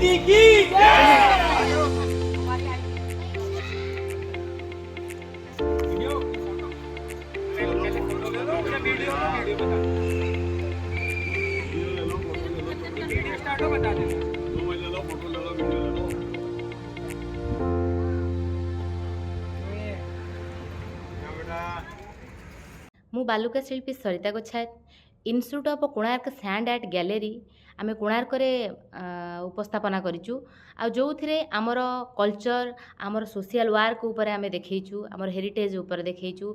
दीदी की ମୁଁ ବାଲୁକା ଶିଳ୍ପୀ Sarita Gochhayat institute of Konark sand art gallery ଆମେ କୋଣାର୍କରେ ଉପସ୍ଥାପନା କରିଛୁ ଆଉ ଯେଉଁଥିରେ ଆମର କଲଚର ଆମର ସୋସିଆଲ ୱାର୍କ ଉପରେ ଆମେ ଦେଖେଇଛୁ ଆମର ହେରିଟେଜ୍ ଉପରେ ଦେଖେଇଛୁ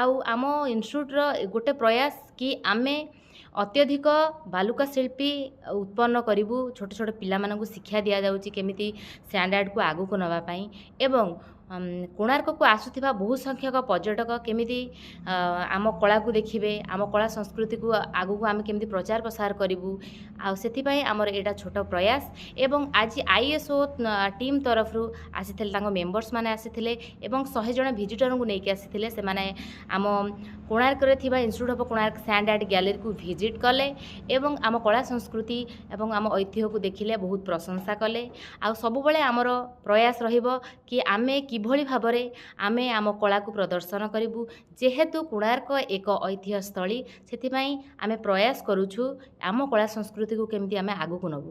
ଆଉ ଆମ ଇନଷ୍ଟିଚ୍ୟୁଟ୍ର ଗୋଟେ ପ୍ରୟାସ କି ଆମେ ଅତ୍ୟଧିକ ବାଲୁକା ଶିଳ୍ପୀ ଉତ୍ପନ୍ନ କରିବୁ ଛୋଟ ଛୋଟ ପିଲାମାନଙ୍କୁ ଶିକ୍ଷା ଦିଆଯାଉଛି କେମିତି ସ୍ୟାଣ୍ଡ ଆର୍ଟକୁ ଆଗକୁ ନେବା ପାଇଁ ଏବଂ କୋଣାର୍କକୁ ଆସୁଥିବା ବହୁ ସଂଖ୍ୟକ ପର୍ଯ୍ୟଟକ କେମିତି ଆମ କଳାକୁ ଦେଖିବେ ଆମ କଳା ସଂସ୍କୃତିକୁ ଆଗକୁ ଆମେ କେମିତି ପ୍ରଚାର ପ୍ରସାର କରିବୁ ଆଉ ସେଥିପାଇଁ ଆମର ଏଇଟା ଛୋଟ ପ୍ରୟାସ ଏବଂ ଆଜି ISO ଟିମ୍ ତରଫରୁ ଆସିଥିଲେ ତାଙ୍କ ମେମ୍ବର୍ସ ମାନେ ଆସିଥିଲେ ଏବଂ 100 ଜଣ ଭିଜିଟରଙ୍କୁ ନେଇକି ଆସିଥିଲେ ସେମାନେ ଆମ କୋଣାର୍କରେ ଥିବା institute of Konark sand art ଗ୍ୟାଲେରୀକୁ ଭିଜିଟ୍ କଲେ ଏବଂ ଆମ କଳା ସଂସ୍କୃତି ଏବଂ ଆମ ଐତିହ୍ୟକୁ ଦେଖିଲେ ବହୁତ ପ୍ରଶଂସା କଲେ ଆଉ ସବୁବେଳେ ଆମର ପ୍ରୟାସ ରହିବ କି ଆମେ କିଭଳି ଭାବରେ ଆମେ ଆମ କଳାକୁ ପ୍ରଦର୍ଶନ କରିବୁ ଯେହେତୁ କୋଣାର୍କ ଏକ ଐତିହ୍ୟସ୍ଥଳୀ ସେଥିପାଇଁ ଆମେ ପ୍ରୟାସ କରୁଛୁ ଆମ କଳା ସଂସ୍କୃତିକୁ କେମିତି ଆମେ ଆଗକୁ ନେବୁ।